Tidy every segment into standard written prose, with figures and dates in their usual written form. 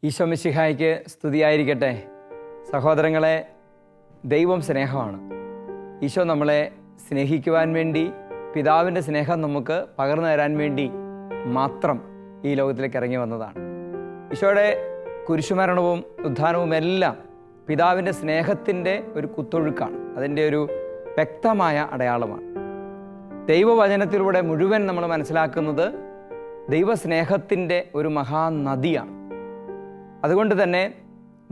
ഈശോ മിശിഹായ്ക്ക് സ്തുതിയായിരിക്കട്ടെ. സഹോദരങ്ങളെ, ദൈവം സ്നേഹമാണ്. ഈശോ നമ്മളെ സ്നേഹിക്കുവാൻ വേണ്ടി, പിതാവിൻ്റെ സ്നേഹം നമുക്ക് പകർന്നു തരാൻ വേണ്ടി മാത്രം ഈ ലോകത്തിലേക്ക് ഇറങ്ങി വന്നതാണ്. ഈശോയുടെ കുരിശുമരണവും ഉദ്ധാനവും എല്ലാം പിതാവിൻ്റെ സ്നേഹത്തിൻ്റെ ഒരു കുത്തൊഴുക്കാണ്, അതിൻ്റെ ഒരു വ്യക്തമായ അടയാളമാണ്. ദൈവവചനത്തിലൂടെ മുഴുവൻ നമ്മൾ മനസ്സിലാക്കുന്നത് ദൈവസ്നേഹത്തിൻ്റെ ഒരു മഹാനദിയാണ്. അതുകൊണ്ട് തന്നെ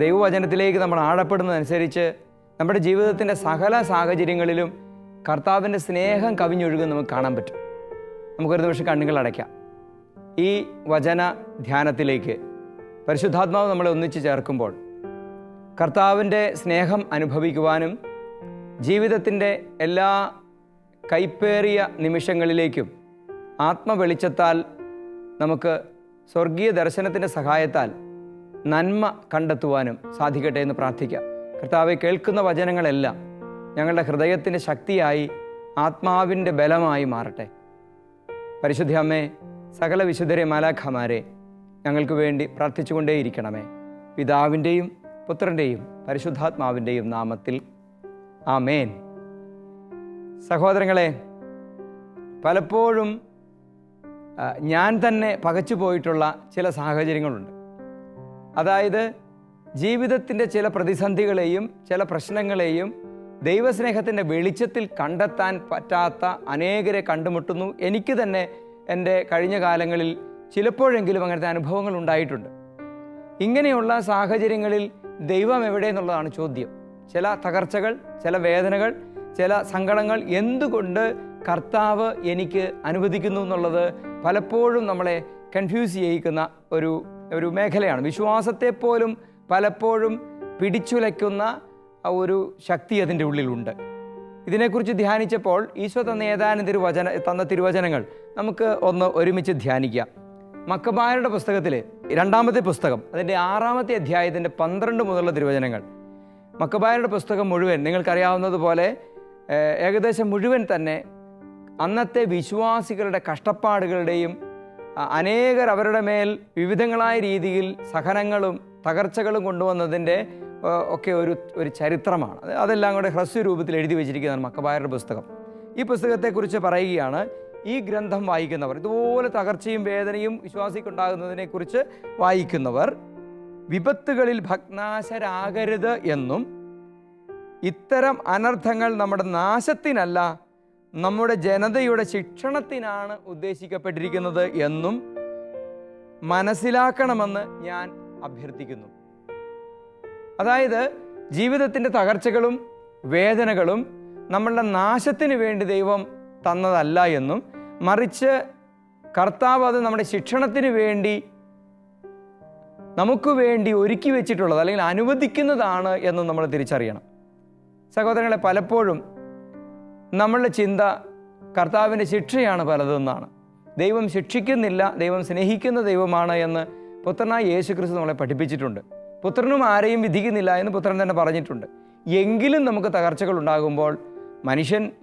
ദൈവവചനത്തിലേക്ക് നമ്മൾ ആഴപ്പെടുന്നതനുസരിച്ച് നമ്മുടെ ജീവിതത്തിൻ്റെ സകല സാഹചര്യങ്ങളിലും കർത്താവിൻ്റെ സ്നേഹം കവിഞ്ഞൊഴുകും നമുക്ക് കാണാൻ പറ്റും. നമുക്കൊരു നിമിഷം കണ്ണുകൾ അടയ്ക്കാം. ഈ വചന ധ്യാനത്തിലേക്ക് പരിശുദ്ധാത്മാവ് നമ്മളെ ഒന്നിച്ച് ചേർക്കുമ്പോൾ കർത്താവിൻ്റെ സ്നേഹം അനുഭവിക്കുവാനും ജീവിതത്തിൻ്റെ എല്ലാ കൈപ്പേറിയ നിമിഷങ്ങളിലേക്കും ആത്മവെളിച്ചത്താൽ നമുക്ക് സ്വർഗീയ ദർശനത്തിൻ്റെ സഹായത്താൽ നന്മ കണ്ടെത്തുവാനും സാധിക്കട്ടെ എന്ന് പ്രാർത്ഥിക്കാം. കർത്താവെ, കേൾക്കുന്ന വചനങ്ങളെല്ലാം ഞങ്ങളുടെ ഹൃദയത്തിൻ്റെ ശക്തിയായി, ആത്മാവിൻ്റെ ബലമായി മാറട്ടെ. പരിശുദ്ധ അമ്മേ, സകല വിശുദ്ധരെ, മാലാഖമാരെ ഞങ്ങൾക്ക് വേണ്ടി പ്രാർത്ഥിച്ചുകൊണ്ടേയിരിക്കണമേ. പിതാവിൻ്റെയും പുത്രൻ്റെയും പരിശുദ്ധാത്മാവിൻ്റെയും നാമത്തിൽ ആമേൻ. സഹോദരങ്ങളെ, പലപ്പോഴും ഞാൻ തന്നെ പകച്ചു പോയിട്ടുള്ള ചില സാഹചര്യങ്ങളുണ്ട്. അതായത് ജീവിതത്തിൻ്റെ ചില പ്രതിസന്ധികളെയും ചില പ്രശ്നങ്ങളെയും ദൈവസ്നേഹത്തിൻ്റെ വെളിച്ചത്തിൽ കണ്ടെത്താൻ പറ്റാത്ത അനേകരെ കണ്ടുമുട്ടുന്നു. എനിക്ക് തന്നെ എൻ്റെ കഴിഞ്ഞ കാലങ്ങളിൽ ചിലപ്പോഴെങ്കിലും അങ്ങനത്തെ അനുഭവങ്ങൾ ഉണ്ടായിട്ടുണ്ട്. ഇങ്ങനെയുള്ള സാഹചര്യങ്ങളിൽ ദൈവം എവിടെയെന്നുള്ളതാണ് ചോദ്യം. ചില തകർച്ചകൾ, ചില വേദനകൾ, ചില സങ്കടങ്ങൾ എന്തുകൊണ്ട് കർത്താവ് എനിക്ക് അനുവദിക്കുന്നു എന്നുള്ളത് പലപ്പോഴും നമ്മളെ കൺഫ്യൂസ് ചെയ്യിക്കുന്ന ഒരു മേഖലയാണ്. വിശ്വാസത്തെ പോലും പലപ്പോഴും പിടിച്ചുലയ്ക്കുന്ന ഒരു ശക്തി അതിൻ്റെ ഉള്ളിലുണ്ട്. ഇതിനെക്കുറിച്ച് ധ്യാനിച്ചപ്പോൾ ഈശോ തന്ന തിരുവചനങ്ങൾ നമുക്ക് ഒന്ന് ഒരുമിച്ച് ധ്യാനിക്കാം. മക്കബായരുടെ പുസ്തകത്തിൽ 2-ാമത്തെ പുസ്തകം, അതിൻ്റെ 6-ാമത്തെ അധ്യായത്തിൻ്റെ 12 മുതലുള്ള തിരുവചനങ്ങൾ. മക്കബായരുടെ പുസ്തകം മുഴുവൻ നിങ്ങൾക്കറിയാവുന്നതുപോലെ ഏകദേശം മുഴുവൻ തന്നെ അന്നത്തെ വിശ്വാസികളുടെ കഷ്ടപ്പാടുകളുടെയും അനേകർ അവരുടെ മേൽ വിവിധങ്ങളായ രീതിയിൽ സഹനങ്ങളും തകർച്ചകളും കൊണ്ടുവന്നതിൻ്റെ ഒക്കെ ഒരു ചരിത്രമാണ്. അതെല്ലാം കൂടെ ഹ്രസ്വ രൂപത്തിൽ എഴുതി വെച്ചിരിക്കുന്നതാണ് മക്കബായരുടെ പുസ്തകം. ഈ പുസ്തകത്തെക്കുറിച്ച് പറയുകയാണ്, ഈ ഗ്രന്ഥം വായിക്കുന്നവർ, ഇതുപോലെ തകർച്ചയും വേദനയും വിശ്വാസിക്കുണ്ടാകുന്നതിനെക്കുറിച്ച് വായിക്കുന്നവർ വിപത്തുകളിൽ ഭഗ്നാശരാകരുത് എന്നും ഇത്തരം അനർത്ഥങ്ങൾ നമ്മുടെ നാശത്തിനല്ല, നമ്മുടെ ജനതയുടെ ശിക്ഷണത്തിനാണ് ഉദ്ദേശിക്കപ്പെട്ടിരിക്കുന്നത് എന്നും മനസ്സിലാക്കണമെന്ന് ഞാൻ അഭ്യർത്ഥിക്കുന്നു. അതായത് ജീവിതത്തിൻ്റെ തകർച്ചകളും വേദനകളും നമ്മളുടെ നാശത്തിന് വേണ്ടി ദൈവം തന്നതല്ല എന്നും, മറിച്ച് കർത്താവ് അത് നമ്മുടെ ശിക്ഷണത്തിന് വേണ്ടി നമുക്ക് വേണ്ടി ഒരുക്കി വെച്ചിട്ടുള്ളത് അല്ലെങ്കിൽ അനുവദിക്കുന്നതാണ് എന്നും നമ്മൾ തിരിച്ചറിയണം. സഹോദരങ്ങളെ, പലപ്പോഴും നമ്മളുടെ ചിന്ത കർത്താവിൻ്റെ ശിക്ഷയാണ് പലതെന്നാണ്. ദൈവം ശിക്ഷിക്കുന്നില്ല, ദൈവം സ്നേഹിക്കുന്ന ദൈവമാണ് എന്ന് പുത്രനായ യേശുക്രിസ്തു നമ്മളെ പഠിപ്പിച്ചിട്ടുണ്ട്. പുത്രനും ആരെയും വിധിക്കുന്നില്ല എന്ന് പുത്രൻ തന്നെ പറഞ്ഞിട്ടുണ്ട്. എങ്കിലും നമുക്ക് തകർച്ചകൾ ഉണ്ടാകുമ്പോൾ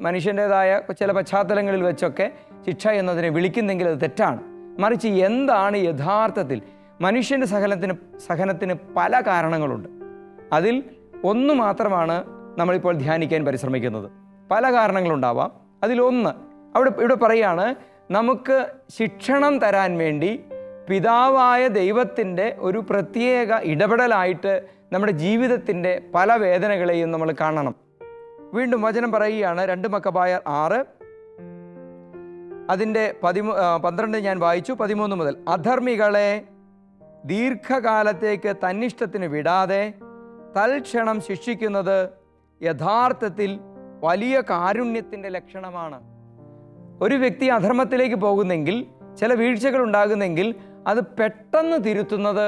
മനുഷ്യൻ്റേതായ ചില പശ്ചാത്തലങ്ങളിൽ വെച്ചൊക്കെ ശിക്ഷ എന്നതിനെ വിളിക്കുന്നെങ്കിൽ അത് തെറ്റാണ്. മറിച്ച് എന്താണ് യഥാർത്ഥത്തിൽ മനുഷ്യൻ്റെ സഹനത്തിന് പല കാരണങ്ങളുണ്ട്. അതിൽ ഒന്ന് മാത്രമാണ് നമ്മളിപ്പോൾ ധ്യാനിക്കാൻ പരിശ്രമിക്കുന്നത്. പല കാരണങ്ങളുണ്ടാവാം. അതിലൊന്ന് ഇവിടെ പറയുകയാണ്, നമുക്ക് ശിക്ഷണം തരാൻ വേണ്ടി പിതാവായ ദൈവത്തിൻ്റെ ഒരു പ്രത്യേക ഇടപെടലായിട്ട് നമ്മുടെ ജീവിതത്തിൻ്റെ പല വേദനകളെയും നമ്മൾ കാണണം. വീണ്ടും വചനം പറയുകയാണ്, 2 മക്കബായർ 6 അതിൻ്റെ 12 ഞാൻ വായിച്ചു. 13 മുതൽ, അധർമ്മികളെ ദീർഘകാലത്തേക്ക് തന്നിഷ്ടത്തിന് വിടാതെ തൽക്ഷണം ശിക്ഷിക്കുന്നത് യഥാർത്ഥത്തിൽ വലിയ കാരുണ്യത്തിൻ്റെ ലക്ഷണമാണ്. ഒരു വ്യക്തി അധർമ്മത്തിലേക്ക് പോകുന്നെങ്കിൽ, ചില വീഴ്ചകൾ ഉണ്ടാകുന്നെങ്കിൽ, അത് പെട്ടെന്ന് തിരുത്തുന്നത്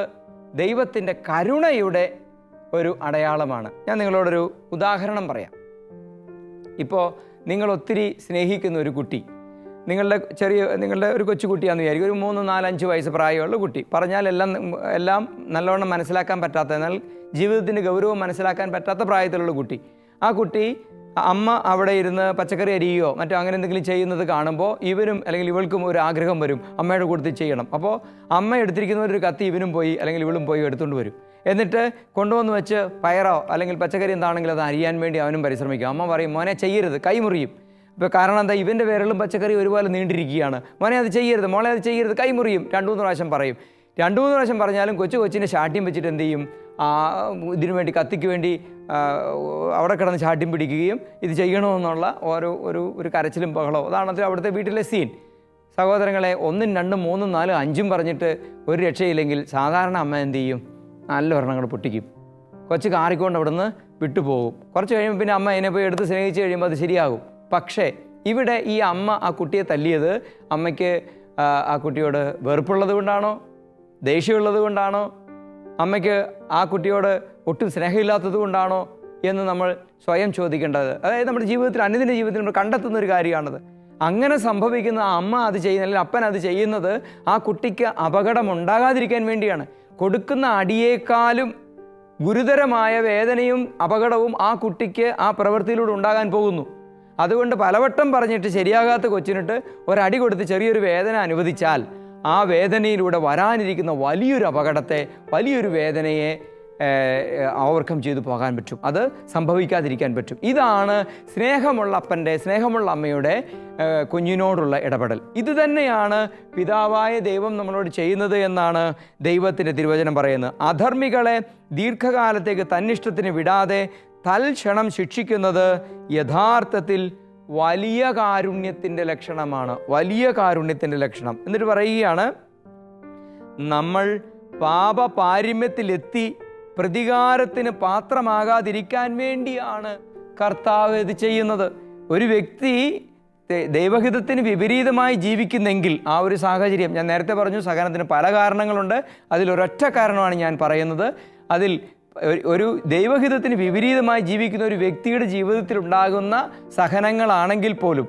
ദൈവത്തിൻ്റെ കരുണയുടെ ഒരു അടയാളമാണ്. ഞാൻ നിങ്ങളോടൊരു ഉദാഹരണം പറയാം. ഇപ്പോൾ നിങ്ങൾ ഒത്തിരി സ്നേഹിക്കുന്ന ഒരു കുട്ടി, നിങ്ങളുടെ ഒരു കൊച്ചുകുട്ടിയാണെന്ന് വിചാരിക്കും, ഒരു 3, 4, 5 വയസ്സ് പ്രായമുള്ള കുട്ടി. പറഞ്ഞാൽ എല്ലാം നല്ലവണ്ണം മനസ്സിലാക്കാൻ പറ്റാത്ത, എന്നാൽ ജീവിതത്തിൻ്റെ ഗൗരവം മനസ്സിലാക്കാൻ പറ്റാത്ത പ്രായത്തിലുള്ള കുട്ടി. ആ കുട്ടി അമ്മ അവിടെ ഇരുന്ന് പച്ചക്കറി അരിയോ മറ്റോ അങ്ങനെ എന്തെങ്കിലും ചെയ്യുന്നത് കാണുമ്പോൾ ഇവനും അല്ലെങ്കിൽ ഇവൾക്കും ഒരു ആഗ്രഹം വരും, അമ്മയുടെ കൂട്ടത്തിൽ ചെയ്യണം. അപ്പോൾ അമ്മ എടുത്തിരിക്കുന്ന ഒരു കത്തി ഇവനും പോയി അല്ലെങ്കിൽ ഇവളും പോയി എടുത്തുകൊണ്ട് വരും. എന്നിട്ട് കൊണ്ടുവന്ന് വെച്ച് പയറോ അല്ലെങ്കിൽ പച്ചക്കറി എന്താണെങ്കിലും അത് അരിയാൻ വേണ്ടി അവനും പരിശ്രമിക്കും. അമ്മ പറയും, മോനെ ചെയ്യരുത്, കൈ മുറിയും. ഇപ്പോൾ കാരണം എന്താ, ഇവൻ്റെ വിരലും പച്ചക്കറി ഒരുപോലെ നീണ്ടിരിക്കുകയാണ്. മോനെ അത് ചെയ്യരുത്, മോളെ അത് ചെയ്യരുത്, കൈ മുറിയും. 2-3 പ്രാവശ്യം പറയും. 2-3 പ്രാവശ്യം പറഞ്ഞാലും കൊച്ചിനെ ശാഠ്യം വെച്ചിട്ട് എന്ത് ചെയ്യും, ഇതിനു വേണ്ടി കത്തിക്ക് വേണ്ടി അവിടെ കിടന്ന് ശാഠ്യം പിടിക്കുകയും ഇത് ചെയ്യണമെന്നുള്ള ഒരു കരച്ചിലും ബഹളോ. അതാണ് അവിടുത്തെ വീട്ടിലെ സീൻ. സഹോദരങ്ങളെ, 1, 2, 3, 4, 5 പറഞ്ഞിട്ട് ഒരു രക്ഷയില്ലെങ്കിൽ സാധാരണ അമ്മ എന്ത് ചെയ്യും, നല്ല ഒരെണ്ണങ്ങൾ പൊട്ടിക്കും. കൊച്ചു കാറിക്കൊണ്ട് അവിടുന്ന് വിട്ടുപോകും. കുറച്ച് കഴിയുമ്പോൾ പിന്നെ അമ്മ അതിനെ പോയി എടുത്ത് സ്നേഹിച്ച് കഴിയുമ്പോൾ അത് ശരിയാകും. പക്ഷേ ഇവിടെ ഈ അമ്മ ആ കുട്ടിയെ തല്ലിയത് അമ്മയ്ക്ക് ആ കുട്ടിയോട് വെറുപ്പുള്ളത് കൊണ്ടാണോ, ദേഷ്യമുള്ളത് കൊണ്ടാണോ, അമ്മയ്ക്ക് ആ കുട്ടിയോട് ഒട്ടും സ്നേഹമില്ലാത്തത് കൊണ്ടാണോ എന്ന് നമ്മൾ സ്വയം ചോദിക്കേണ്ടത്. അതായത് നമ്മുടെ ജീവിതത്തിൽ, അനുദിന ജീവിതത്തിൽ നമ്മൾ കണ്ടെത്തുന്ന ഒരു കാര്യമാണത്. അങ്ങനെ സംഭവിക്കുന്ന അമ്മ അത് ചെയ്യുന്ന, അല്ലെങ്കിൽ അപ്പൻ അത് ചെയ്യുന്നത് ആ കുട്ടിക്ക് അപകടം ഉണ്ടാകാതിരിക്കാൻ വേണ്ടിയാണ്. കൊടുക്കുന്ന അടിയേക്കാളും ഗുരുതരമായ വേദനയും അപകടവും ആ കുട്ടിക്ക് ആ പ്രവൃത്തിയിലൂടെ ഉണ്ടാകാൻ പോകുന്നു. അതുകൊണ്ട് പലവട്ടം പറഞ്ഞിട്ട് ശരിയാകാത്ത കൊച്ചിനിട്ട് ഒരടി കൊടുത്ത് ചെറിയൊരു വേദന അനുവദിച്ചാൽ ആ വേദനയിലൂടെ വരാനിരിക്കുന്ന വലിയൊരു അപകടത്തെ, വലിയൊരു വേദനയെ ഓവർകം ചെയ്തു പോകാൻ പറ്റും. അത് സംഭവിക്കാതിരിക്കാൻ പറ്റും. ഇതാണ് സ്നേഹമുള്ള അപ്പൻ്റെ, സ്നേഹമുള്ള അമ്മയുടെ കുഞ്ഞിനോടുള്ള ഇടപെടൽ. ഇത് തന്നെയാണ് പിതാവായ ദൈവം നമ്മളോട് ചെയ്യുന്നത് എന്നാണ് ദൈവത്തിൻ്റെ തിരുവചനം പറയുന്നത്. അധർമ്മികളെ ദീർഘകാലത്തേക്ക് തന്നിഷ്ടത്തിന് വിടാതെ തൽക്ഷണം ശിക്ഷിക്കുന്നത് യഥാർത്ഥത്തിൽ വലിയ കാരുണ്യത്തിൻ്റെ ലക്ഷണമാണ്. വലിയ കാരുണ്യത്തിൻ്റെ ലക്ഷണം. എന്നിട്ട് പറയുകയാണ്, നമ്മൾ പാപപാരമ്യത്തിലെത്തി പ്രതികാരത്തിന് പാത്രമാകാതിരിക്കാൻ വേണ്ടിയാണ് കർത്താവ് ഇത് ചെയ്യുന്നത്. ഒരു വ്യക്തി ദൈവഹിതത്തിന് വിപരീതമായി ജീവിക്കുന്നെങ്കിൽ ആ ഒരു സാഹചര്യം, ഞാൻ നേരത്തെ പറഞ്ഞു സഹനത്തിന് പല കാരണങ്ങളുണ്ട്, അതിലൊരൊറ്റ കാരണമാണ് ഞാൻ പറയുന്നത്. അതിൽ ഒരു ദൈവഹിതത്തിന് വിപരീതമായി ജീവിക്കുന്ന ഒരു വ്യക്തിയുടെ ജീവിതത്തിൽ ഉണ്ടാകുന്ന സഹനങ്ങളാണെങ്കിൽ പോലും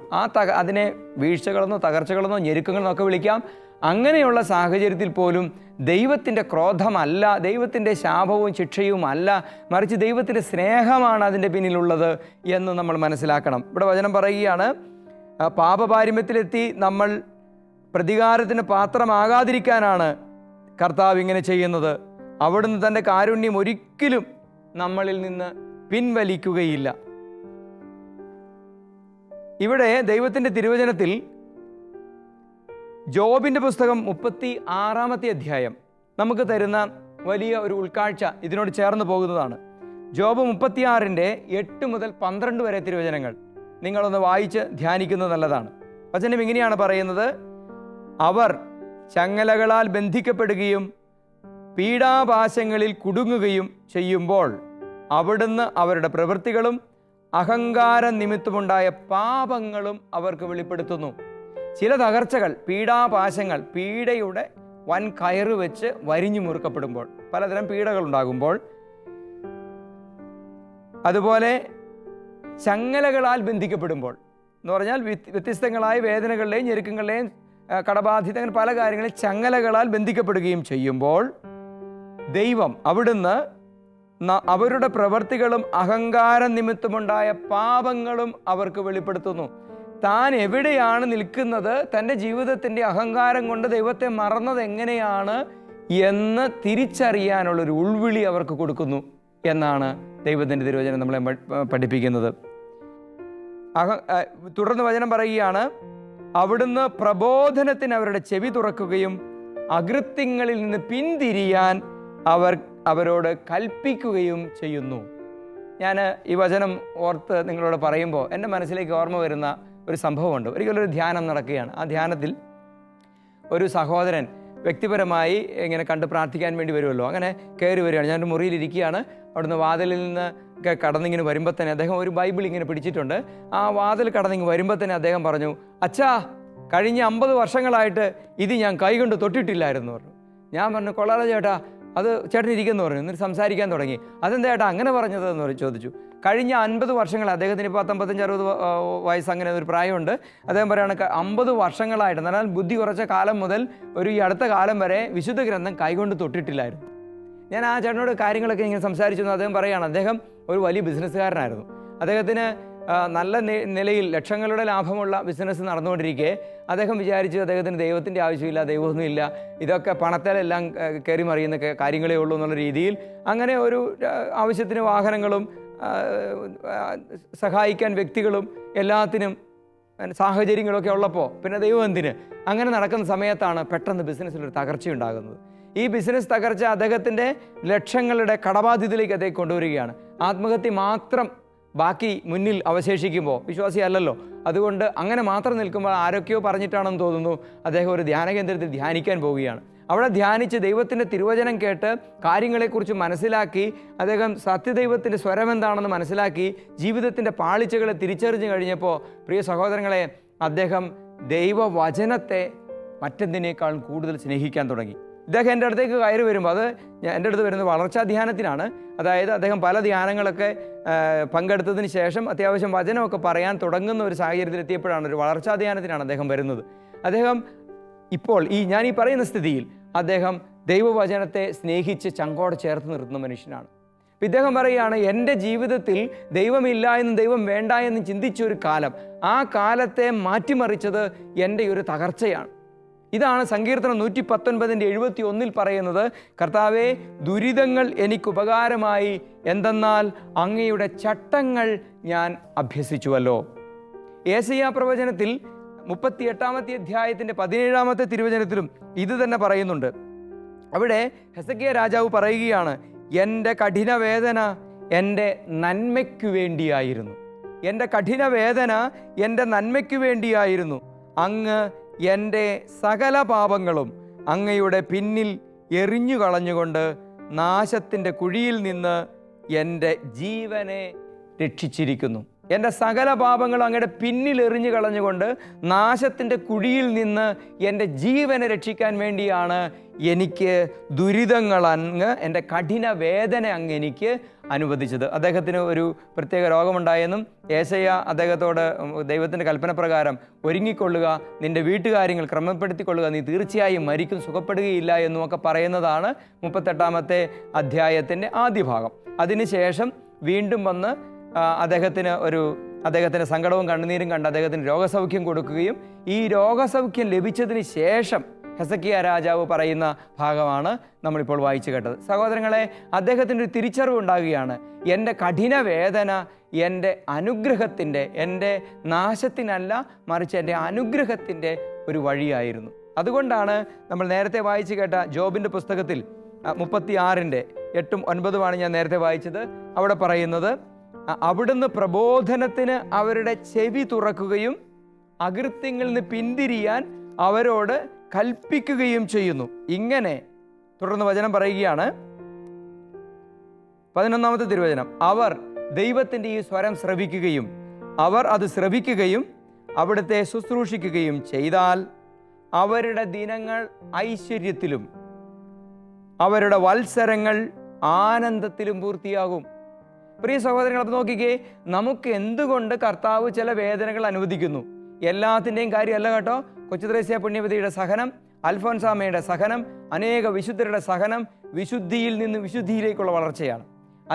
അതിനെ വീഴ്ചകളെന്നോ തകർച്ചകളെന്നോ ഞെരുക്കങ്ങളെന്നോ ഒക്കെ വിളിക്കാം. അങ്ങനെയുള്ള സാഹചര്യത്തിൽ പോലും ദൈവത്തിൻ്റെ ക്രോധമല്ല, ദൈവത്തിൻ്റെ ശാപവും ശിക്ഷയും അല്ല, മറിച്ച് ദൈവത്തിൻ്റെ സ്നേഹമാണ് അതിൻ്റെ പിന്നിലുള്ളത് എന്ന് നമ്മൾ മനസ്സിലാക്കണം. ഇവിടെ വചനം പറയുകയാണ്, പാപപാരമ്യത്തിലെത്തി നമ്മൾ പ്രതികാരത്തിന് പാത്രമാകാതിരിക്കാനാണ് കർത്താവ് ഇങ്ങനെ ചെയ്യുന്നത്. അവിടുന്ന് തൻ്റെ കാരുണ്യം ഒരിക്കലും നമ്മളിൽ നിന്ന് പിൻവലിക്കുകയില്ല. ഇവിടെ ദൈവത്തിൻ്റെ തിരുവചനത്തിൽ ജോബിൻ്റെ പുസ്തകം 36-ാമത്തെ അധ്യായം നമുക്ക് തരുന്ന വലിയ ഒരു ഉൾക്കാഴ്ച ഇതിനോട് ചേർന്ന് പോകുന്നതാണ്. ജോബ് 36-ന്റെ 8 മുതൽ 12 വരെ തിരുവചനങ്ങൾ നിങ്ങളൊന്ന് വായിച്ച് ധ്യാനിക്കുന്നത് നല്ലതാണ്. വചനം ഇങ്ങനെയാണ് പറയുന്നത്, അവർ ചങ്ങലകളാൽ ബന്ധിക്കപ്പെടുകയും പീഡാപാശങ്ങളിൽ കുടുങ്ങുകയും ചെയ്യുമ്പോൾ അവിടുന്ന് അവരുടെ പ്രവൃത്തികളും അഹങ്കാര നിമിത്തമുണ്ടായ പാപങ്ങളും അവർക്ക് വെളിപ്പെടുത്തുന്നു. ചില തകർച്ചകൾ, പീഡാപാശങ്ങൾ, പീഡയുടെ വൻ കയറ് വെച്ച് വരിഞ്ഞു മുറുക്കപ്പെടുമ്പോൾ, പലതരം പീഡകൾ ഉണ്ടാകുമ്പോൾ, അതുപോലെ ചങ്ങലകളാൽ ബന്ധിക്കപ്പെടുമ്പോൾ എന്ന് പറഞ്ഞാൽ വ്യത്യസ്തങ്ങളായ വേദനകളുടെയും ഞെരുക്കങ്ങളുടെയും കടബാധ്യത, അങ്ങനെ പല കാര്യങ്ങളിൽ ചങ്ങലകളാൽ ബന്ധിക്കപ്പെടുകയും ചെയ്യുമ്പോൾ ദൈവം അവിടുന്ന് അവരുടെ പ്രവൃത്തികളും അഹങ്കാര നിമിത്തമുണ്ടായ പാപങ്ങളും അവർക്ക് വെളിപ്പെടുത്തുന്നു. താൻ എവിടെയാണ് നിൽക്കുന്നത്, തൻ്റെ ജീവിതത്തിൻ്റെ അഹങ്കാരം കൊണ്ട് ദൈവത്തെ മറന്നത് എങ്ങനെയാണ് എന്ന് തിരിച്ചറിയാനുള്ളൊരു ഉൾവിളി അവർക്ക് കൊടുക്കുന്നു എന്നാണ് ദൈവത്തിൻ്റെ തിരുവചനം നമ്മളെ പഠിപ്പിക്കുന്നത്. തുടർന്ന് വചനം പറയുകയാണ്, അവിടുന്ന് പ്രബോധനത്തിന് അവരുടെ ചെവി തുറക്കുകയും അകൃത്യങ്ങളിൽ നിന്ന് പിന്തിരിയാൻ അവരോട് കൽപ്പിക്കുകയും ചെയ്യുന്നു. ഞാൻ ഈ വചനം ഓർത്ത് നിങ്ങളോട് പറയുമ്പോൾ എൻ്റെ മനസ്സിലേക്ക് ഓർമ്മ വരുന്ന ഒരു സംഭവമുണ്ട്. ഒരിക്കലൊരു ധ്യാനം നടക്കുകയാണ്. ആ ധ്യാനത്തിൽ ഒരു സഹോദരൻ വ്യക്തിപരമായി ഇങ്ങനെ കണ്ട് പ്രാർത്ഥിക്കാൻ വേണ്ടി വരുമല്ലോ, അങ്ങനെ കയറി വരികയാണ്. ഞാനൊരു മുറിയിലിരിക്കുകയാണ്. അവിടുന്ന് വാതിലിൽ നിന്ന് കടന്നിങ്ങനെ വരുമ്പോൾ തന്നെ അദ്ദേഹം ഒരു ബൈബിൾ ഇങ്ങനെ പിടിച്ചിട്ടുണ്ട്. ആ വാതിൽ കടന്നിങ്ങ് വരുമ്പോൾ തന്നെ അദ്ദേഹം പറഞ്ഞു, അച്ഛാ, കഴിഞ്ഞ 50 വർഷങ്ങളായിട്ട് ഇത് ഞാൻ കൈകൊണ്ട് തൊട്ടിട്ടില്ലായിരുന്നു പറഞ്ഞു. ഞാൻ പറഞ്ഞു, കൊള്ളാതെ ചേട്ടാ, അത് ചേട്ടൻ ഇരിക്കുമെന്ന് പറഞ്ഞു. എന്നിട്ട് സംസാരിക്കാൻ തുടങ്ങി. അതെന്താ ചേട്ടാ അങ്ങനെ പറഞ്ഞതെന്ന് ചോദിച്ചു. കഴിഞ്ഞ 50 വർഷങ്ങൾ, അദ്ദേഹത്തിന് ഇപ്പോൾ 55-60 വയസ്സ് അങ്ങനെ ഒരു പ്രായമുണ്ട്. അദ്ദേഹം പറയുകയാണ്, 50 വർഷങ്ങളായിട്ട്, എന്നാൽ ബുദ്ധി കുറച്ച കാലം മുതൽ ഈ അടുത്ത കാലം വരെ വിശുദ്ധ ഗ്രന്ഥം കൈകൊണ്ട് തൊട്ടിട്ടില്ലായിരുന്നു. ഞാൻ ആ ചേട്ടനോട് കാര്യങ്ങളൊക്കെ ഇങ്ങനെ സംസാരിച്ചു. അദ്ദേഹം പറയുകയാണ്, അദ്ദേഹം ഒരു വലിയ ബിസിനസ്സുകാരനായിരുന്നു. അദ്ദേഹത്തിന് നല്ല നിലയിൽ ലക്ഷങ്ങളുടെ ലാഭമുള്ള ബിസിനസ് നടന്നുകൊണ്ടിരിക്കെ അദ്ദേഹം വിചാരിച്ചു അദ്ദേഹത്തിന് ദൈവത്തിൻ്റെ ആവശ്യമില്ല, ദൈവമൊന്നുമില്ല, ഇതൊക്കെ പണത്തിലെല്ലാം കയറി മറിയുന്ന കാര്യങ്ങളേ ഉള്ളൂ എന്നുള്ള രീതിയിൽ അങ്ങനെ ഒരു ആവശ്യത്തിന് വാഹനങ്ങളും സഹായിക്കാൻ വ്യക്തികളും എല്ലാത്തിനും സാഹചര്യങ്ങളൊക്കെ ഉള്ളപ്പോൾ പിന്നെ ദൈവം എന്തിന് അങ്ങനെ നടക്കുന്ന സമയത്താണ് പെട്ടെന്ന് ബിസിനസ്സിലൊരു തകർച്ചയുണ്ടാകുന്നത്. ഈ ബിസിനസ് തകർച്ച അദ്ദേഹത്തിൻ്റെ ലക്ഷങ്ങളുടെ കടബാധ്യതയിലേക്ക് അദ്ദേഹം കൊണ്ടുവരികയാണ്. ആത്മഹത്യ മാത്രം ബാക്കി മുന്നിൽ അവശേഷിക്കുമ്പോൾ വിശ്വാസിയല്ലല്ലോ, അതുകൊണ്ട് അങ്ങനെ മാത്രം നിൽക്കുമ്പോൾ ആരൊക്കെയോ പറഞ്ഞിട്ടാണെന്ന് തോന്നുന്നു അദ്ദേഹം ഒരു ധ്യാന കേന്ദ്രത്തിൽ ധ്യാനിക്കാൻ പോവുകയാണ്. അവിടെ ധ്യാനിച്ച് ദൈവത്തിൻ്റെ തിരുവചനം കേട്ട് കാര്യങ്ങളെക്കുറിച്ച് മനസ്സിലാക്കി അദ്ദേഹം സത്യദൈവത്തിൻ്റെ സ്വരം എന്താണെന്ന് മനസ്സിലാക്കി ജീവിതത്തിൻ്റെ പാളിച്ചകളെ തിരിച്ചറിഞ്ഞു കഴിഞ്ഞപ്പോൾ പ്രിയ സഹോദരങ്ങളെ, അദ്ദേഹം ദൈവവചനത്തെ മറ്റെന്തിനേക്കാളും കൂടുതൽ സ്നേഹിക്കാൻ തുടങ്ങി. ഇദ്ദേഹം എൻ്റെ അടുത്തേക്ക് കയറി വരുമ്പോൾ അത് എൻ്റെ അടുത്ത് വരുന്നത് വളർച്ചാ ധ്യാനത്തിനാണ്. അതായത് അദ്ദേഹം പല ധ്യാനങ്ങളൊക്കെ പങ്കെടുത്തതിന് ശേഷം അത്യാവശ്യം വചനമൊക്കെ പറയാൻ തുടങ്ങുന്ന ഒരു സാഹചര്യത്തിൽ എത്തിയപ്പോഴാണ് ഒരു വളർച്ചാ ധ്യാനത്തിനാണ് അദ്ദേഹം വരുന്നത്. അദ്ദേഹം ഇപ്പോൾ ഞാൻ ഈ പറയുന്ന സ്ഥിതിയിൽ അദ്ദേഹം ദൈവവചനത്തെ സ്നേഹിച്ച് ചങ്കോടെ ചേർത്ത് നിർത്തുന്ന മനുഷ്യനാണ്. ഇദ്ദേഹം പറയുകയാണ്, എൻ്റെ ജീവിതത്തിൽ ദൈവമില്ല എന്നും ദൈവം വേണ്ട എന്നും ചിന്തിച്ചൊരു കാലം, ആ കാലത്തെ മാറ്റിമറിച്ചത് എൻ്റെ ഒരു തകർച്ചയാണ്. ഇതാണ് സങ്കീർത്തനം 119:71 പറയുന്നത്, കർത്താവേ, ദുരിതങ്ങൾ എനിക്ക് ഉപകാരമായി, എന്തെന്നാൽ അങ്ങയുടെ ചട്ടങ്ങൾ ഞാൻ അഭ്യസിച്ചുവല്ലോ. യേശയ്യാ പ്രവചനത്തിൽ 38-ാമത്തെ അധ്യായത്തിൻ്റെ 17-ാമത്തെ തിരുവചനത്തിലും ഇത് തന്നെ പറയുന്നുണ്ട്. അവിടെ ഹെസക്കിയ രാജാവ് പറയുകയാണ്, എൻ്റെ കഠിനവേദന എൻ്റെ നന്മയ്ക്കു വേണ്ടിയായിരുന്നു, എൻ്റെ കഠിനവേദന എൻ്റെ നന്മയ്ക്കു വേണ്ടിയായിരുന്നു. അങ്ങ് എൻ്റെ സകല പാപങ്ങളും അങ്ങയുടെ പിന്നിൽ എറിഞ്ഞു കളഞ്ഞുകൊണ്ട് നാശത്തിൻ്റെ കുഴിയിൽ നിന്ന് എൻ്റെ ജീവനെ രക്ഷിച്ചിരിക്കുന്നു. എൻ്റെ സകല പാപങ്ങളും അങ്ങയുടെ പിന്നിൽ എറിഞ്ഞു കളഞ്ഞുകൊണ്ട് നാശത്തിൻ്റെ കുഴിയിൽ നിന്ന് എൻ്റെ ജീവനെ രക്ഷിക്കാൻ വേണ്ടിയാണ് എനിക്ക് ദുരിതങ്ങൾ അങ്ങ്, എൻ്റെ കഠിന വേദന അങ്ങ് എനിക്ക് അനുവദിച്ചത്. അദ്ദേഹത്തിന് ഒരു പ്രത്യേക രോഗമുണ്ടായെന്നും യേശയ്യ അദ്ദേഹത്തോട് ദൈവത്തിൻ്റെ കൽപ്പന പ്രകാരം ഒരുങ്ങിക്കൊള്ളുക, നിൻ്റെ വീട്ടുകാര്യങ്ങൾ ക്രമപ്പെടുത്തിക്കൊള്ളുക, നീ തീർച്ചയായും മരിക്കും, സുഖപ്പെടുകയില്ല എന്നുമൊക്കെ പറയുന്നതാണ് 38-ാമത്തെ അധ്യായത്തിൻ്റെ ആദ്യ ഭാഗം. അതിനുശേഷം വീണ്ടും വന്ന് അദ്ദേഹത്തിന് സങ്കടവും കണ്ണുനീരും കണ്ട് അദ്ദേഹത്തിന് രോഗസൗഖ്യം കൊടുക്കുകയും ഈ രോഗസൗഖ്യം ലഭിച്ചതിന് ശേഷം ഹെസക്കിയ രാജാവ് പറയുന്ന ഭാഗമാണ് നമ്മളിപ്പോൾ വായിച്ചു കേട്ടത്. സഹോദരങ്ങളെ, അദ്ദേഹത്തിൻ്റെ ഒരു തിരിച്ചറിവ് ഉണ്ടാകുകയാണ്, എൻ്റെ കഠിന വേദന എൻ്റെ അനുഗ്രഹത്തിൻ്റെ, എൻ്റെ നാശത്തിനല്ല മറിച്ച് എൻ്റെ അനുഗ്രഹത്തിൻ്റെ ഒരു വഴിയായിരുന്നു. അതുകൊണ്ടാണ് നമ്മൾ നേരത്തെ വായിച്ചു കേട്ട ജോബിൻ്റെ പുസ്തകത്തിൽ 36:8-9 ഞാൻ നേരത്തെ വായിച്ചത്. അവിടെ പറയുന്നത്, അവിടുന്ന് പ്രബോധനത്തിന് അവരുടെ ചെവി തുറക്കുകയും അകൃത്യങ്ങളിൽ നിന്ന് പിന്തിരിയാൻ അവരോട് കൽപ്പിക്കുകയും ചെയ്യുന്നു. ഇങ്ങനെ തുടർന്ന് വചനം പറയുകയാണ്, 11-ാമത്തെ തിരുവചനം, അവർ ദൈവത്തിൻ്റെ ഈ സ്വരം ശ്രവിക്കുകയും അവർ അത് ശ്രവിക്കുകയും അവിടുത്തെ ശുശ്രൂഷിക്കുകയും ചെയ്താൽ അവരുടെ ദിനങ്ങൾ ഐശ്വര്യത്തിലും അവരുടെ വത്സരങ്ങൾ ആനന്ദത്തിലും പൂർത്തിയാകും. പ്രിയ സഹോദരങ്ങൾ, അപ്പോൾ നോക്കിക്കേ, നമുക്ക് എന്തുകൊണ്ട് കർത്താവ് ചില വേദനകൾ അനുവദിക്കുന്നു? എല്ലാത്തിൻ്റെയും കാര്യമല്ല കേട്ടോ. കൊച്ചുത്രേസ്യ പുണ്യവതിയുടെ സഹനം, അൽഫോൻസാമയുടെ സഹനം, അനേക വിശുദ്ധരുടെ സഹനം വിശുദ്ധിയിൽ നിന്ന് വിശുദ്ധിയിലേക്കുള്ള വളർച്ചയാണ്.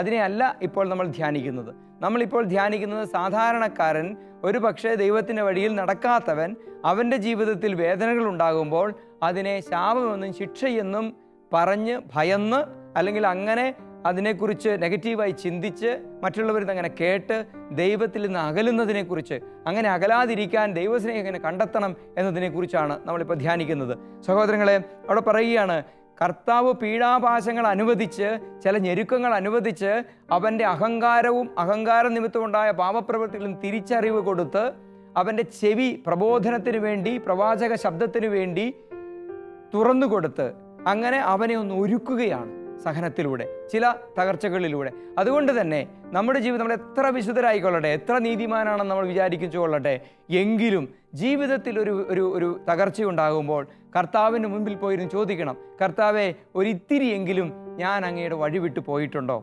അതിനെ അല്ല ഇപ്പോൾ നമ്മൾ ധ്യാനിക്കുന്നത്. നമ്മളിപ്പോൾ ധ്യാനിക്കുന്നത് സാധാരണക്കാരൻ, ഒരു പക്ഷേ ദൈവത്തിൻ്റെ വഴിയിൽ നടക്കാത്തവൻ, അവൻ്റെ ജീവിതത്തിൽ വേദനകൾ ഉണ്ടാകുമ്പോൾ അതിനെ ശാപമെന്നും ശിക്ഷയെന്നും പറഞ്ഞ് ഭയന്ന്, അല്ലെങ്കിൽ അങ്ങനെ അതിനെക്കുറിച്ച് നെഗറ്റീവായി ചിന്തിച്ച് മറ്റുള്ളവരിൽ നിന്ന് അങ്ങനെ കേട്ട് ദൈവത്തിൽ നിന്ന് അകലുന്നതിനെക്കുറിച്ച്, അങ്ങനെ അകലാതിരിക്കാൻ ദൈവസ്നേഹം എങ്ങനെ കണ്ടെത്തണം എന്നതിനെക്കുറിച്ചാണ് നമ്മളിപ്പോൾ ധ്യാനിക്കുന്നത്. സഹോദരങ്ങളെ, അവിടെ പറയുകയാണ്, കർത്താവ് പീഡാപാശങ്ങൾ അനുവദിച്ച്, ചില ഞെരുക്കങ്ങൾ അനുവദിച്ച്, അവൻ്റെ അഹങ്കാരവും അഹങ്കാര നിമിത്തമുണ്ടായ പാപപ്രവൃത്തികളും തിരിച്ചറിവ് കൊടുത്ത് അവൻ്റെ ചെവി പ്രബോധനത്തിന് വേണ്ടി, പ്രവാചക ശബ്ദത്തിന് വേണ്ടി തുറന്നു കൊടുത്ത് അങ്ങനെ അവനെ ഒന്ന് ഒരുക്കുകയാണ് സഹനത്തിലൂടെ, ചില തകർച്ചകളിലൂടെ. അതുകൊണ്ട് തന്നെ നമ്മുടെ ജീവിതം, നമ്മൾ എത്ര വിശുദ്ധരായിക്കൊള്ളട്ടെ, എത്ര നീതിമാനാണെന്ന് നമ്മൾ വിചാരിച്ചുകൊള്ളട്ടെ, എങ്കിലും ജീവിതത്തിൽ ഒരു തകർച്ചയുണ്ടാകുമ്പോൾ കർത്താവിന് മുൻപിൽ പോയിരുന്നു ചോദിക്കണം, കർത്താവെ, ഒരിത്തിരിയെങ്കിലും ഞാൻ അങ്ങയുടെ വഴി വിട്ടു പോയിട്ടുണ്ടോ?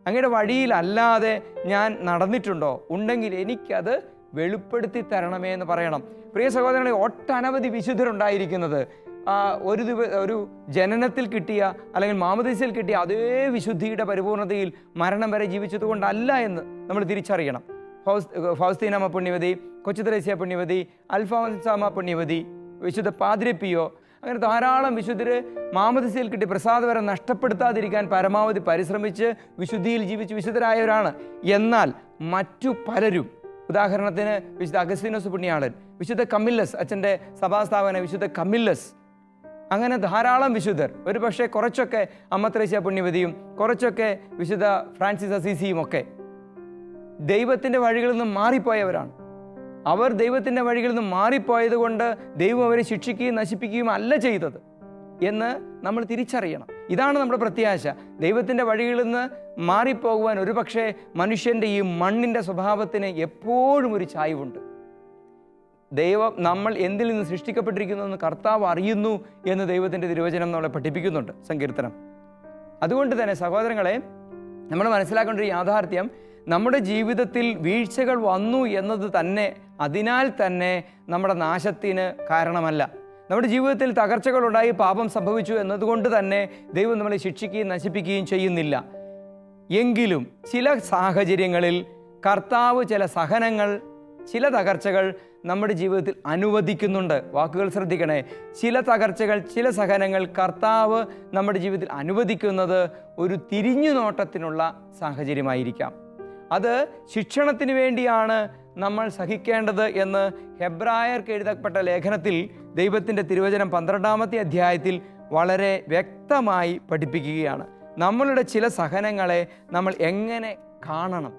അങ്ങയുടെ വഴിയിലല്ലാതെ ഞാൻ നടന്നിട്ടുണ്ടോ? ഉണ്ടെങ്കിൽ എനിക്കത് വെളിപ്പെടുത്തി തരണമേ എന്ന് പറയണം. പ്രിയ സഹോദരങ്ങളെ, ഒട്ടനവധി വിശുദ്ധരുണ്ടായിരിക്കുന്നത് ഒരു ജനനത്തിൽ കിട്ടിയ അല്ലെങ്കിൽ മാമോദീസയിൽ കിട്ടിയ അതേ വിശുദ്ധിയുടെ പരിപൂർണതയിൽ മരണം വരെ ജീവിച്ചത് കൊണ്ടല്ല എന്ന് നമ്മൾ തിരിച്ചറിയണം. ഫൗസ്തീനമ്മ പുണ്യവതി, കൊച്ചുത്രേസ്യ പുണ്യവതി, അൽഫോൻസാമ്മ പുണ്യവതി, വിശുദ്ധ പാദ്രി പിയോ, അങ്ങനെ ധാരാളം വിശുദ്ധർ മാമോദിസയിൽ കിട്ടി പ്രസാദവരം നഷ്ടപ്പെടുത്താതിരിക്കാൻ പരമാവധി പരിശ്രമിച്ച് വിശുദ്ധിയിൽ ജീവിച്ച് വിശുദ്ധരായവരാണ്. എന്നാൽ മറ്റു പലരും, ഉദാഹരണത്തിന് വിശുദ്ധ അഗസ്തീനോസ് പുണ്യാളൻ, വിശുദ്ധ കമില്ലസ്, അച്ഛൻ്റെ സഭാസ്ഥാപന വിശുദ്ധ കമില്ലസ്, അങ്ങനെ ധാരാളം വിശുദ്ധർ, ഒരു പക്ഷേ കുറച്ചൊക്കെ അമ്മ ത്രേസ്യ പുണ്യവതിയും കുറച്ചൊക്കെ വിശുദ്ധ ഫ്രാൻസിസ് അസീസിയും ഒക്കെ ദൈവത്തിൻ്റെ വഴികളിൽ നിന്ന് മാറിപ്പോയവരാണ്. അവർ ദൈവത്തിൻ്റെ വഴികളിൽ നിന്ന് മാറിപ്പോയത് കൊണ്ട് ദൈവം അവരെ ശിക്ഷിക്കുകയും നശിപ്പിക്കുകയും അല്ല ചെയ്തത് എന്ന് നമ്മൾ തിരിച്ചറിയണം. ഇതാണ് നമ്മുടെ പ്രത്യാശ. ദൈവത്തിൻ്റെ വഴികളിൽ നിന്ന് മാറിപ്പോകുവാൻ ഒരുപക്ഷെ മനുഷ്യൻ്റെ ഈ മണ്ണിൻ്റെ സ്വഭാവത്തിന് എപ്പോഴും ഒരു ചായ്വുണ്ട്. ദൈവം നമ്മൾ എന്തിൽ നിന്ന് സൃഷ്ടിക്കപ്പെട്ടിരിക്കുന്നു എന്ന് കർത്താവ് അറിയുന്നു എന്ന് ദൈവത്തിൻ്റെ തിരുവചനം നമ്മളെ പഠിപ്പിക്കുന്നുണ്ട്, സങ്കീർത്തനം. അതുകൊണ്ട് തന്നെ സഹോദരങ്ങളെ, നമ്മൾ മനസ്സിലാക്കേണ്ട ഒരു യാഥാർത്ഥ്യം, നമ്മുടെ ജീവിതത്തിൽ വീഴ്ചകൾ വന്നു എന്നത് തന്നെ അതിനാൽ തന്നെ നമ്മുടെ നാശത്തിന് കാരണമല്ല. നമ്മുടെ ജീവിതത്തിൽ തകർച്ചകളുണ്ടായി പാപം സംഭവിച്ചു എന്നതുകൊണ്ട് തന്നെ ദൈവം നമ്മളെ ശിക്ഷിക്കുകയും നശിപ്പിക്കുകയും ചെയ്യുന്നില്ല. എങ്കിലും ചില സാഹചര്യങ്ങളിൽ കർത്താവ് ചില സഹനങ്ങൾ, ചില തകർച്ചകൾ നമ്മുടെ ജീവിതത്തിൽ അനുവദിക്കുന്നുണ്ട്. വാക്കുകൾ ശ്രദ്ധിക്കണേ. ചില തകർച്ചകൾ, ചില സഹനങ്ങൾ കർത്താവ് നമ്മുടെ ജീവിതത്തിൽ അനുവദിക്കുന്നത് ഒരു തിരിഞ്ഞുനോട്ടത്തിനുള്ള സാഹചര്യമായിരിക്കാം. അത് ശിക്ഷണത്തിന് വേണ്ടിയാണ് നമ്മൾ സഹിക്കേണ്ടത് എന്ന് ഹെബ്രായർക്ക് എഴുതപ്പെട്ട ലേഖനത്തിൽ ദൈവത്തിൻ്റെ തിരുവചനം 12-ാമത്തെ അധ്യായത്തിൽ വളരെ വ്യക്തമായി പഠിപ്പിക്കുകയാണ്. നമ്മളുടെ ചില സഹനങ്ങളെ നമ്മൾ എങ്ങനെ കാണണം?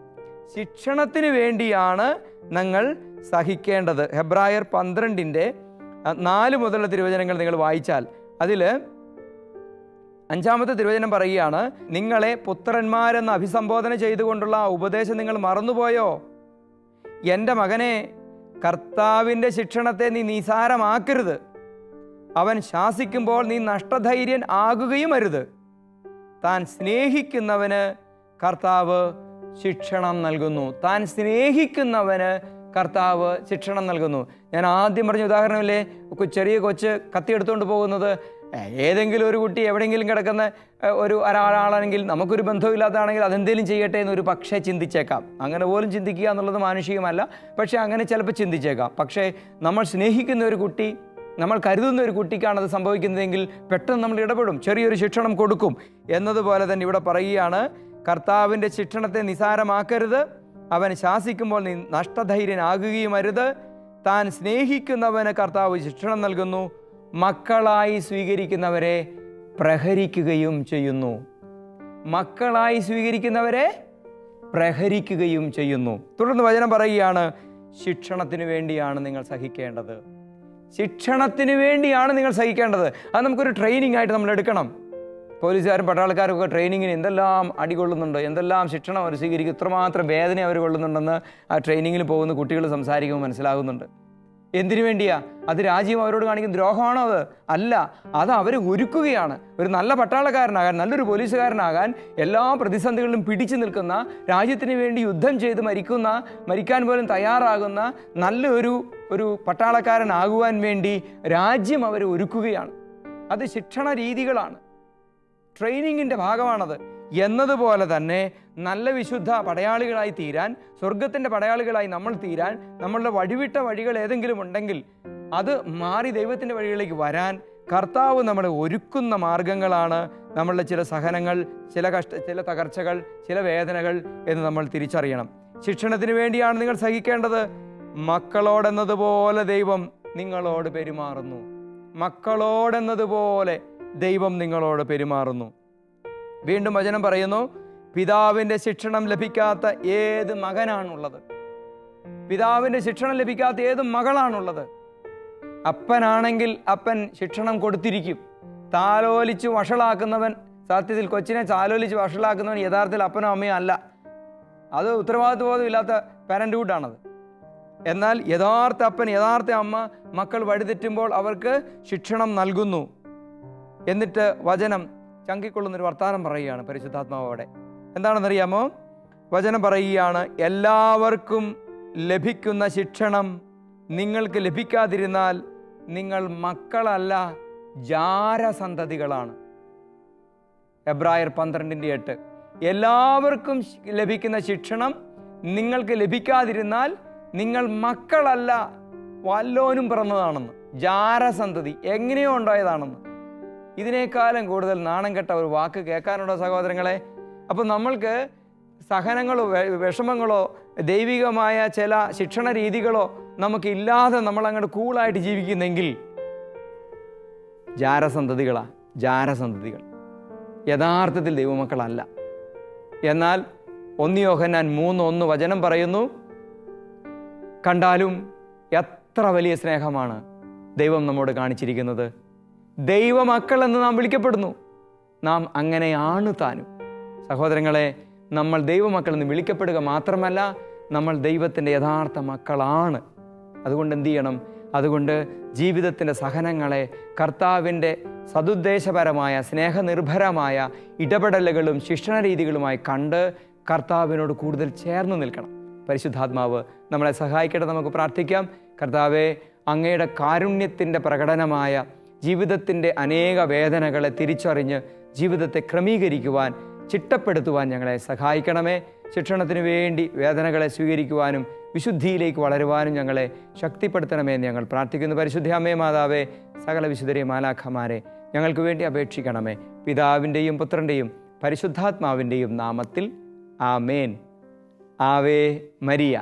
ശിക്ഷണത്തിന് വേണ്ടിയാണ് ഞങ്ങൾ സഹിക്കേണ്ടത്. ഹെബ്രായർ 12-4 മുതലുള്ള തിരുവചനങ്ങൾ നിങ്ങൾ വായിച്ചാൽ അതിൽ 5-ാമത്തെ തിരുവചനം പറയുകയാണ്, നിങ്ങളെ പുത്രന്മാരെന്ന് അഭിസംബോധന ചെയ്തുകൊണ്ടുള്ള ആ ഉപദേശം നിങ്ങൾ മറന്നുപോയോ? എൻ്റെ മകനെ, കർത്താവിൻ്റെ ശിക്ഷണത്തെ നീ നിസാരമാക്കരുത്. അവൻ ശാസിക്കുമ്പോൾ നീ നഷ്ടധൈര്യൻ ആകുകയും അരുത്. താൻ സ്നേഹിക്കുന്നവന് കർത്താവ് ശിക്ഷണം നൽകുന്നു. താൻ സ്നേഹിക്കുന്നവന് കർത്താവ് ശിക്ഷണം നൽകുന്നു. ഞാൻ ആദ്യം പറഞ്ഞ ഉദാഹരണമില്ലേ, ചെറിയ കൊച്ച് കത്തിയെടുത്തുകൊണ്ട് പോകുന്നത്. ഏതെങ്കിലും ഒരു കുട്ടി എവിടെയെങ്കിലും കിടക്കുന്ന ഒരാളാണെങ്കിൽ, നമുക്കൊരു ബന്ധമില്ലാത്തതാണെങ്കിൽ അതെന്തെങ്കിലും ചെയ്യട്ടെ എന്നൊരു പക്ഷേ ചിന്തിച്ചേക്കാം. അങ്ങനെ പോലും ചിന്തിക്കുക എന്നുള്ളത് മാനുഷികമല്ല. പക്ഷേ അങ്ങനെ ചിലപ്പോൾ ചിന്തിച്ചേക്കാം. പക്ഷേ നമ്മൾ സ്നേഹിക്കുന്ന ഒരു കുട്ടി, നമ്മൾ കരുതുന്ന ഒരു കുട്ടിക്കാണ് അത് സംഭവിക്കുന്നതെങ്കിൽ പെട്ടെന്ന് നമ്മൾ ഇടപെടും, ചെറിയൊരു ശിക്ഷണം കൊടുക്കും. എന്നതുപോലെ തന്നെ ഇവിടെ പറയുകയാണ്, കർത്താവിൻ്റെ ശിക്ഷണത്തെ നിസാരമാക്കരുത്. അവൻ ശാസിക്കുമ്പോൾ നീ നഷ്ടധൈര്യനാകുകയും അരുത്. താൻ സ്നേഹിക്കുന്നവന് കർത്താവ് ശിക്ഷണം നൽകുന്നു. മക്കളായി സ്വീകരിക്കുന്നവരെ പ്രഹരിക്കുകയും ചെയ്യുന്നു. മക്കളായി സ്വീകരിക്കുന്നവരെ പ്രഹരിക്കുകയും ചെയ്യുന്നു. തുടർന്ന് വചനം പറയുകയാണ്, ശിക്ഷണത്തിന് വേണ്ടിയാണ് നിങ്ങൾ സഹിക്കേണ്ടത്. ശിക്ഷണത്തിന് വേണ്ടിയാണ് നിങ്ങൾ സഹിക്കേണ്ടത്. അത് നമുക്കൊരു ട്രെയിനിങ് ആയിട്ട് നമ്മൾ എടുക്കണം. പോലീസുകാരും പട്ടാളക്കാരും ഒക്കെ ട്രെയിനിങ്ങിന് എന്തെല്ലാം അടികൊള്ളുന്നുണ്ട്, എന്തെല്ലാം ശിക്ഷണം അവർ സ്വീകരിക്കും, ഇത്രമാത്രം വേദന അവർ കൊള്ളുന്നുണ്ടെന്ന് ആ ട്രെയിനിങ്ങിൽ പോകുന്ന കുട്ടികൾ സംസാരിക്കുമ്പോൾ മനസ്സിലാകുന്നുണ്ട്. എന്തിനു വേണ്ടിയാ? അത് രാജ്യം അവരോട് കാണിക്കുന്ന ദ്രോഹമാണോ? അത് അല്ല. അത് അവരെ ഒരുക്കുകയാണ്. ഒരു നല്ല പട്ടാളക്കാരനാകാൻ, നല്ലൊരു പോലീസുകാരനാകാൻ, എല്ലാ പ്രതിസന്ധികളിലും പിടിച്ചു നിൽക്കുന്ന, രാജ്യത്തിന് വേണ്ടി യുദ്ധം ചെയ്ത് മരിക്കാൻ പോലും തയ്യാറാകുന്ന ഒരു പട്ടാളക്കാരനാകുവാൻ വേണ്ടി രാജ്യം അവരെ ഒരുക്കുകയാണ്. അത് ശിക്ഷണ രീതികളാണ്, ട്രെയിനിങ്ങിൻ്റെ ഭാഗമാണത്. എന്നതുപോലെ തന്നെ നല്ല വിശുദ്ധ പടയാളികളായി തീരാൻ, സ്വർഗത്തിൻ്റെ പടയാളികളായി നമ്മൾ തീരാൻ, നമ്മളുടെ വഴിവിട്ട വഴികൾ ഏതെങ്കിലും ഉണ്ടെങ്കിൽ അത് മാറി ദൈവത്തിൻ്റെ വഴികളിലേക്ക് വരാൻ കർത്താവ് നമ്മളെ ഒരുക്കുന്ന മാർഗങ്ങളാണ് നമ്മളുടെ ചില സഹനങ്ങൾ, ചില തകർച്ചകൾ, ചില വേദനകൾ എന്ന് നമ്മൾ തിരിച്ചറിയണം. ശിക്ഷണത്തിന് വേണ്ടിയാണ് നിങ്ങൾ സഹിക്കേണ്ടത്. മക്കളോടെന്നതുപോലെ ദൈവം നിങ്ങളോട് പെരുമാറുന്നു. മക്കളോടെന്നതുപോലെ ദൈവം നിങ്ങളോട് പെരുമാറുന്നു. വീണ്ടും വചനം പറയുന്നു, പിതാവിൻ്റെ ശിക്ഷണം ലഭിക്കാത്ത ഏത് മകനാണുള്ളത്? പിതാവിൻ്റെ ശിക്ഷണം ലഭിക്കാത്ത ഏത് മകളാണുള്ളത്? അപ്പനാണെങ്കിൽ അപ്പൻ ശിക്ഷണം കൊടുത്തിരിക്കും. താലോലിച്ച് വഷളാക്കുന്നവൻ, സത്യത്തിൽ കൊച്ചിനെ താലോലിച്ച് വഷളാക്കുന്നവൻ യഥാർത്ഥത്തിൽ അപ്പനോ അമ്മയോ അല്ല. അത് ഉത്തരവാദിത്വബോധമില്ലാത്ത പാരൻ്റ്ഹുഡാണത്. എന്നാൽ യഥാർത്ഥ അപ്പൻ, യഥാർത്ഥ അമ്മ മക്കൾ വഴിതെറ്റുമ്പോൾ അവർക്ക് ശിക്ഷണം നൽകുന്നു. എന്നിട്ട് വചനം ചങ്കിക്കൊള്ളുന്നൊരു വർത്താനം പറയുകയാണ് പരിശുദ്ധാത്മാവോടെ. എന്താണെന്നറിയാമോ? വചനം പറയുകയാണ്, എല്ലാവർക്കും ലഭിക്കുന്ന ശിക്ഷണം നിങ്ങൾക്ക് ലഭിക്കാതിരുന്നാൽ നിങ്ങൾ മക്കളല്ല, ജാരസന്തതികളാണ്. ഹെബ്രായർ 12:8. എല്ലാവർക്കും ലഭിക്കുന്ന ശിക്ഷണം നിങ്ങൾക്ക് ലഭിക്കാതിരുന്നാൽ നിങ്ങൾ മക്കളല്ല, വല്ലോനും പിറന്നതാണെന്ന്. ജാരസന്തതി എങ്ങനെയോ ഉണ്ടായതാണെന്ന്. ഇതിനേക്കാളും കൂടുതൽ നാണം കെട്ട ഒരു വാക്ക് കേൾക്കാനുണ്ടോ സഹോദരങ്ങളെ? അപ്പോൾ നമ്മൾക്ക് സഹനങ്ങളോ വിഷമങ്ങളോ ദൈവികമായ ചില ശിക്ഷണ രീതികളോ നമുക്കില്ലാതെ നമ്മളങ്ങോട്ട് കൂളായിട്ട് ജീവിക്കുന്നെങ്കിൽ ജാരസന്തതികൾ യഥാർത്ഥത്തിൽ ദൈവമക്കളല്ല. എന്നാൽ 1 യോഹന്നാൻ 3:1 വചനം പറയുന്നു, കണ്ടാലും എത്ര വലിയ സ്നേഹമാണ് ദൈവം നമ്മോട് കാണിച്ചിരിക്കുന്നത്. ദൈവമക്കൾ എന്ന് നാം വിളിക്കപ്പെടുന്നു. നാം അങ്ങനെയാണ് താനും. സഹോദരങ്ങളെ, നമ്മൾ ദൈവമക്കൾ എന്ന് വിളിക്കപ്പെടുക മാത്രമല്ല, നമ്മൾ ദൈവത്തിൻ്റെ യഥാർത്ഥ മക്കളാണ്. അതുകൊണ്ട് എന്തു ചെയ്യണം? അതുകൊണ്ട് ജീവിതത്തിൻ്റെ സഹനങ്ങളെ കർത്താവിൻ്റെ സതുദ്ദേശപരമായ സ്നേഹനിർഭരമായ ഇടപെടലുകളും ശിക്ഷണ രീതികളുമായി കണ്ട് കർത്താവിനോട് കൂടുതൽ ചേർന്ന് നിൽക്കണം. പരിശുദ്ധാത്മാവ് നമ്മളെ സഹായിക്കട്ടെ. നമുക്ക് പ്രാർത്ഥിക്കാം. കർത്താവേ, അങ്ങയുടെ കാരുണ്യത്തിൻ്റെ പ്രകടനമായ ജീവിതത്തിൻ്റെ അനേക വേദനകളെ തിരിച്ചറിഞ്ഞ് ജീവിതത്തെ ക്രമീകരിക്കുവാൻ, ചിട്ടപ്പെടുത്തുവാൻ ഞങ്ങളെ സഹായിക്കണമേ. ശിക്ഷണത്തിന് വേണ്ടി വേദനകളെ സ്വീകരിക്കുവാനും വിശുദ്ധിയിലേക്ക് വളരുവാനും ഞങ്ങളെ ശക്തിപ്പെടുത്തണമേ എന്ന് ഞങ്ങൾ പ്രാർത്ഥിക്കുന്നു. പരിശുദ്ധ അമ്മേ മാതാവേ, സകല വിശുദ്ധരെയും മാലാഖമാരെ ഞങ്ങൾക്ക് വേണ്ടി അപേക്ഷിക്കണമേ. പിതാവിൻ്റെയും പുത്രൻ്റെയും പരിശുദ്ധാത്മാവിൻ്റെയും നാമത്തിൽ ആമേൻ. Ave Maria.